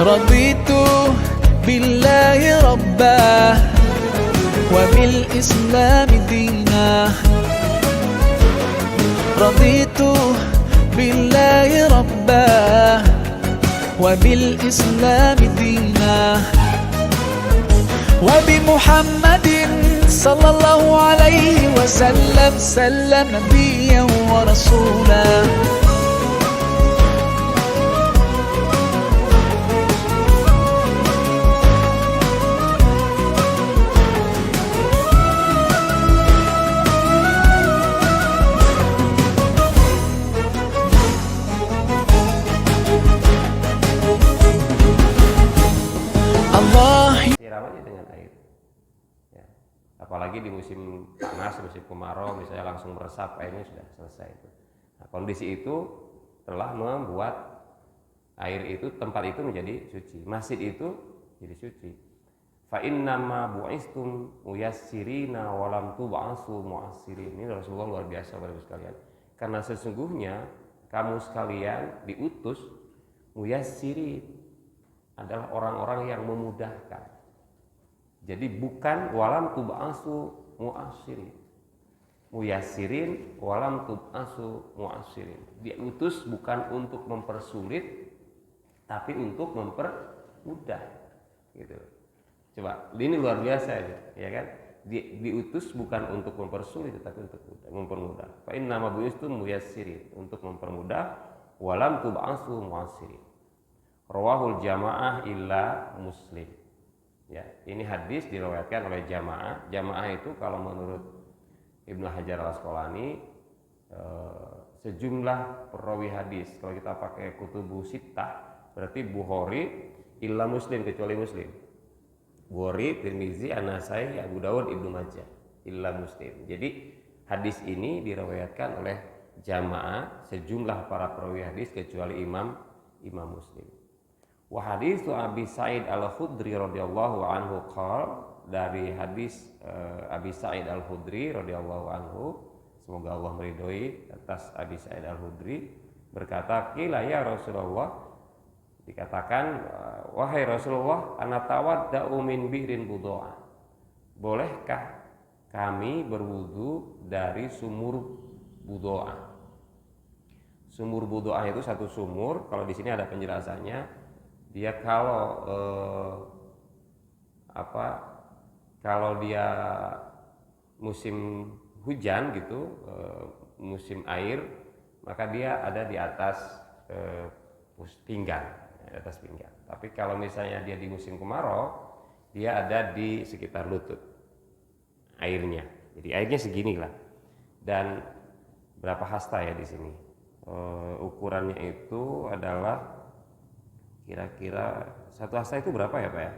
Raditu billahi rabbah wa bil islami dinah. Raditu billahi rabbah wa bil islami dinah wa bi Muhammadin sallallahu alaihi wasallam sallam nabiyyan wa rasulah. Siram aja dengan air ya. Apalagi di musim panas, musim kemarau misalnya langsung meresap, airnya sudah selesai itu. Nah, kondisi itu telah membuat air itu, tempat itu menjadi suci, masjid itu jadi suci. Fa innama bu'istum muyassirina wa lam tub'asu mu'assirin. Ini Rasulullah luar biasa Bapak Ibu sekalian. Karena sesungguhnya kamu sekalian diutus muyassirin, adalah orang-orang yang memudahkan. Jadi bukan walam tub'asu mu'assirin. Muyassirin walam tub'asu mu'assirin. Dia utus bukan untuk mempersulit, tapi untuk mempermudah. Gitu. Coba, ini luar biasa ya kan? Diutus bukan untuk mempersulit, tapi untuk mempermudah. Fa innama bu'istum muyassirin, untuk mempermudah, walam tub'asu mu'assirin. Rawahul jamaah illa Muslim. Ya, ini hadis diriwayatkan oleh jamaah. Jamaah itu kalau menurut Ibnu Hajar Al-Asqalani sejumlah perawi hadis. Kalau kita pakai kutubu sittah berarti Bukhari illa Muslim, kecuali Muslim. Bukhari, Tirmizi, An-Nasai, Abu Dawud, Ibnu Majah illa Muslim. Jadi hadis ini diriwayatkan oleh jamaah sejumlah para perawi hadis kecuali Imam Muslim. Wa haditsu Abi Sa'id Al-Khudri radhiyallahu anhu qala, dari hadis Abi Sa'id Al-Khudri radhiyallahu anhu, semoga Allah meridhoi atas Abi Sa'id Al-Khudri, berkata, qila ya Rasulullah, dikatakan wahai Rasulullah, ana tawadda'u min bi'rin budha'ah, bolehkah kami berwudu dari sumur budha'ah? Sumur budha'ah itu satu sumur, kalau di sini ada penjelasannya. Dia kalau dia musim hujan gitu, musim air, maka dia ada di atas pinggang, Tapi kalau misalnya dia di musim kemarau, dia ada di sekitar lutut airnya. Jadi airnya segini lah. Dan berapa hasta ya di sini? Ukurannya itu adalah kira-kira satu hasta itu berapa ya Pak ya?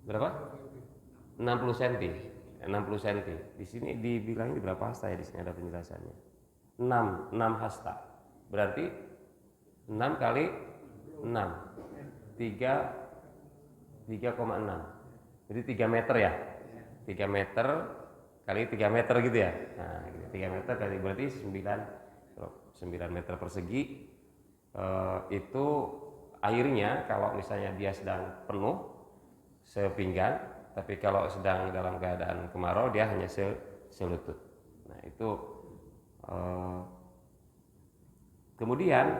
Berapa? 60 cm. 60 cm. Di sini dibilang ini berapa hasta ya? Di sini ada penjelasannya. 6 hasta. Berarti 6 kali 6. 3,6. Jadi 3 meter ya? 3 meter kali 3 meter gitu ya? Nah, 3 meter kali berarti 9 meter persegi. Itu airnya kalau misalnya dia sedang penuh sepinggan, tapi kalau sedang dalam keadaan kemarau dia hanya selutut. Nah itu kemudian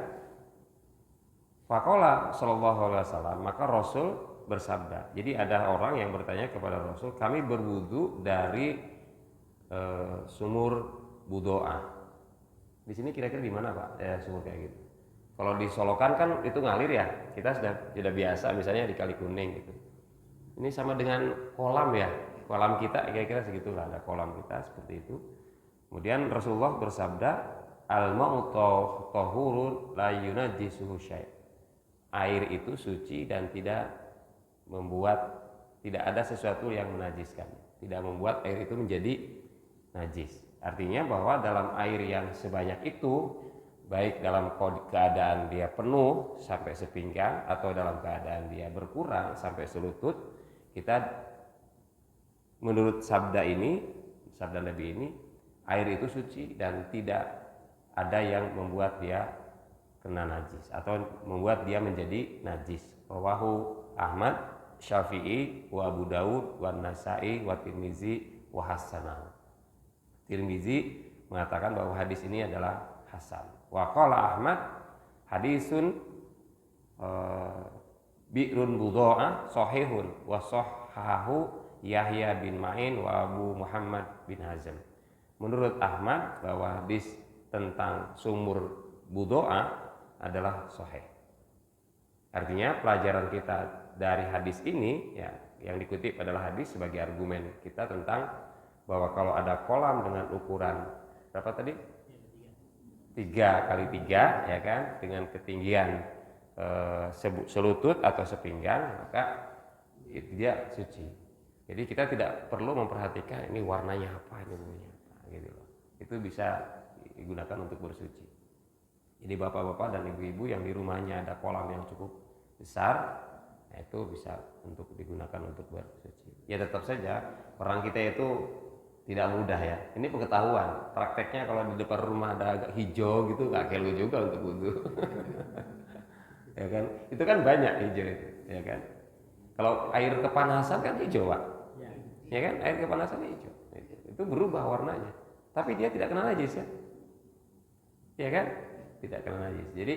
faqala sallallahu alaihi wasallam, maka Rasul bersabda. Jadi ada orang yang bertanya kepada Rasul, kami berwudu dari sumur budha'ah. Di sini kira-kira di mana Pak sumur kayak gitu? Kalau di Solokan kan itu ngalir ya, kita sudah biasa misalnya di Kali Kuning gitu. Ini sama dengan kolam ya, kolam kita kira-kira segitulah, ada kolam kita seperti itu. Kemudian Rasulullah bersabda, al-ma'u tahurun la yunajjisuhu syai'. Air itu suci dan tidak ada sesuatu yang menajiskan, tidak membuat air itu menjadi najis. Artinya bahwa dalam air yang sebanyak itu, baik dalam keadaan dia penuh sampai sepinggang atau dalam keadaan dia berkurang sampai selutut, kita menurut sabda Nabi ini, air itu suci dan tidak ada yang membuat dia kena najis atau membuat dia menjadi najis. Rawahu Ahmad, Syafi'i, wa Abu Daud, wa Nasai, wa Tirmizi, wa Hasanahu. Tirmizi mengatakan bahwa hadis ini adalah hasan. Wa qala Ahmad hadisun bi'run budha'ah sahihun wa sahhahu Yahya bin Ma'in wa Abu Muhammad bin Hazm. Menurut Ahmad bahwa hadis tentang sumur budha'ah adalah sahih. Artinya pelajaran kita dari hadis ini ya, yang dikutip adalah hadis sebagai argumen kita tentang bahwa kalau ada kolam dengan ukuran berapa tadi? 3 kali 3 ya kan, dengan ketinggian selutut atau sepinggang, maka itu dia suci. Jadi kita tidak perlu memperhatikan ini warnanya apa, ini bumbunya apa gitu loh. Itu bisa digunakan untuk bersuci. Jadi bapak-bapak dan ibu-ibu yang di rumahnya ada kolam yang cukup besar, nah itu bisa untuk digunakan untuk bersuci. Ya tetap saja orang kita itu tidak mudah ya. Ini pengetahuan. Prakteknya kalau di depan rumah ada agak hijau gitu nggak kelu juga untuk wudhu. Ya kan? Itu kan banyak hijau itu, ya kan? Kalau air kepanasan kan hijau, Pak. Ya kan? Air kepanasan hijau. Itu berubah warnanya. Tapi dia tidak kena najis ya. Ya kan? Tidak kena najis. Jadi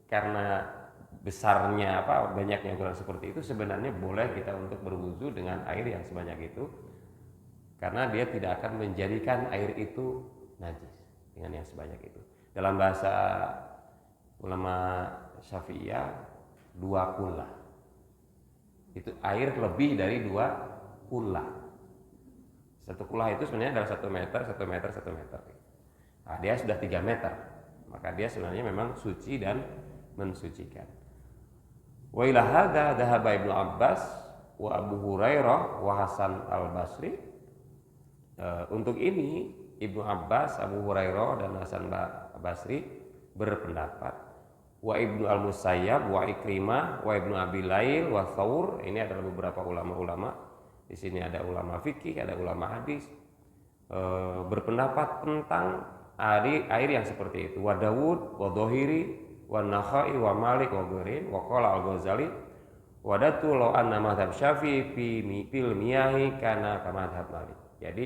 karena besarnya banyaknya ukuran seperti itu, sebenarnya boleh kita untuk berwudu dengan air yang sebanyak itu, karena dia tidak akan menjadikan air itu najis dengan yang sebanyak itu. Dalam bahasa ulama Syafi'iyah, 2 kullah. Itu air lebih dari 2 kullah. 1 kullah itu sebenarnya adalah 1 meter, 1 meter, 1 meter. Nah, dia sudah 3 meter. Maka dia sebenarnya memang suci dan mensucikan. Wa ila hadza dhahaba Ibnu Abbas wa Abu Hurairah wa Hasan al-Basri. Untuk ini Ibnu Abbas, Abu Hurairah dan Hasan al-Basri berpendapat. Wa Ibnu al-Musayyab wa Ikrimah wa Ibnu Abi Lail wa Tsaur. Ini adalah beberapa ulama-ulama. Di sini ada ulama fikih, ada ulama hadis, berpendapat tentang air yang seperti itu. Wa Dawud wa Dhohiri wa Nakhai wa Malik wa Ghurin wa qala al-Ghazali wa datu law anna madhab Syafi'i fil miyahi kana kama madhab Malik. Jadi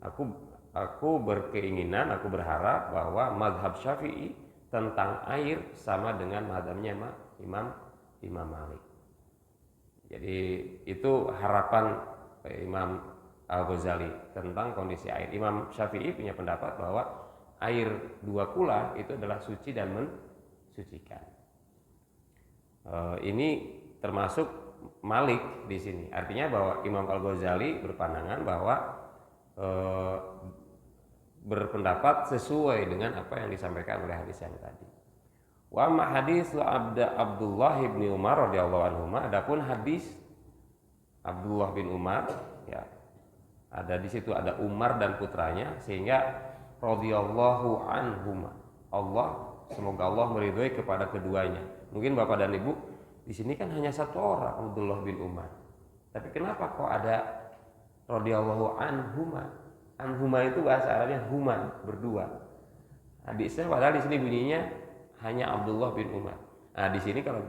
aku berkeinginan, aku berharap bahwa madhab Syafi'i tentang air sama dengan madhabnya Imam Malik. Jadi itu harapan Imam Al-Ghazali tentang kondisi air. Imam Syafi'i punya pendapat bahwa air 2 kullah itu adalah suci dan mensucikan. Ini termasuk Malik di sini. Artinya bahwa Imam Al-Ghazali berpandangan bahwa berpendapat sesuai dengan apa yang disampaikan oleh hadis yang tadi. Wa ma hadis Abdullah bin Umar radhiyallahu anhu. Adapun hadis Abdullah bin Umar ya, ada di situ ada Umar dan putranya, sehingga radhiyallahu anhuma. Semoga Allah meridhoi kepada keduanya. Mungkin Bapak dan Ibu di sini kan hanya 1 orang, Abdullah bin Umar. Tapi kenapa kok ada radhiyallahu anhuma? Anhuma itu bahasa Arabnya human, berdua. Hadisnya padahal di sini bunyinya hanya Abdullah bin Umar. Nah, di sini kalau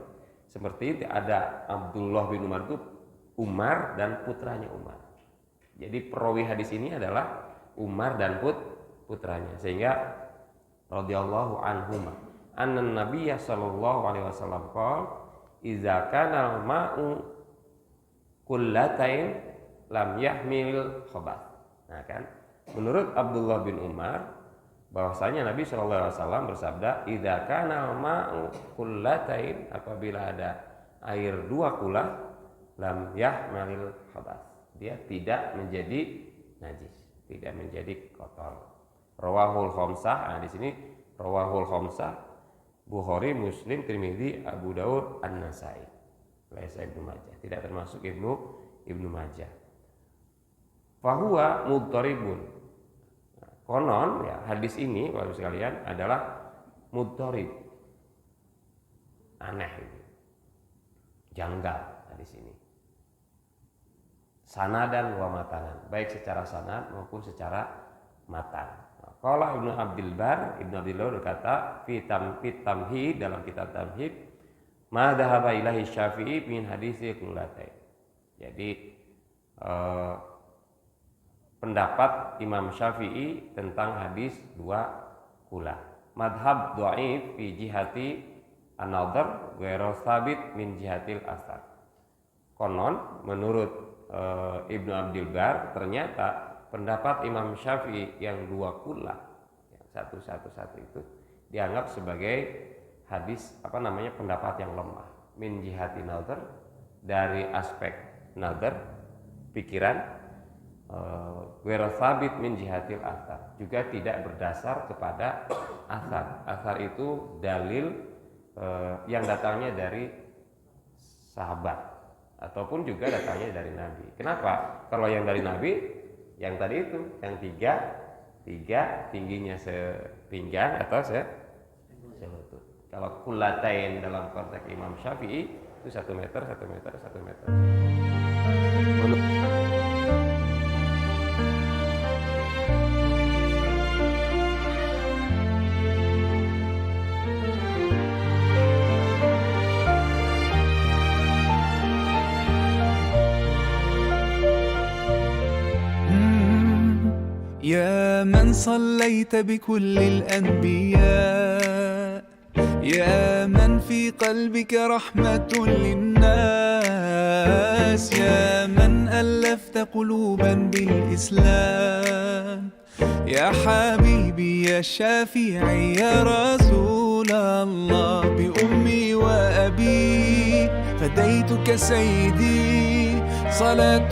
seperti itu ada Abdullah bin Umar itu Umar dan putranya Umar. Jadi perawi hadis ini adalah Umar dan putranya, sehingga radhiyallahu anhuma anna nabiyya sallallahu alaihi wasallam qala idza kana al-ma'u kullatain lam yahmil khabath. Nah kan, menurut Abdullah bin Umar bahwasanya Nabi sallallahu alaihi wasallam bersabda idza kana al-ma'u kullatain, apabila ada air 2 kullah lam yahmil khabath, dia tidak menjadi najis, tidak menjadi kotor. Rawahul khamsah. Nah, di sini rawahul khamsah, Bukhari, Muslim, Tirmizi, Abu Daud, An-Nasai. Laisa Ibnu Majah, tidak termasuk Ibnu Majah. Fahuwa mudtaribun. Konon ya, hadis ini Bapak sekalian adalah mudtarib. Aneh ini. Janggal hadis ini. Sanadan wa matanan, baik secara sanad maupun secara matan. Qala Ibnu Abdul Bar berkata fi tamhid, dalam kitab tamhid, ma dhahaba ilahi Syafi'i min hadisi qulatain. Jadi pendapat Imam Syafi'i tentang hadis 2 kula. Madhab dhaif fi jihati an-nadhar ghairu sabit min jihatil asar. Konon menurut Ibnu Abdul Bar, ternyata pendapat Imam Syafi'i yang 2 kula, yang satu itu dianggap sebagai hadis pendapat yang lemah. Min jihati nazar, dari aspek nazar, pikiran, werasabit min jihatil asar, juga tidak berdasar kepada asar. Asar itu dalil yang datangnya dari sahabat ataupun juga datangnya dari Nabi. Kenapa? Kalau yang dari Nabi, yang tadi itu, yang tiga tingginya sepinggang atau selutut. Kalau kulatain dalam konteks Imam Syafi'i itu 1 meter. يا من صليت بكل الأنبياء، يا من في قلبك رحمة للناس، يا من ألفت قلوبا بالإسلام، يا حبيبي يا شافعي يا رسول الله، بأمي وأبي فديتك سيدي صلاة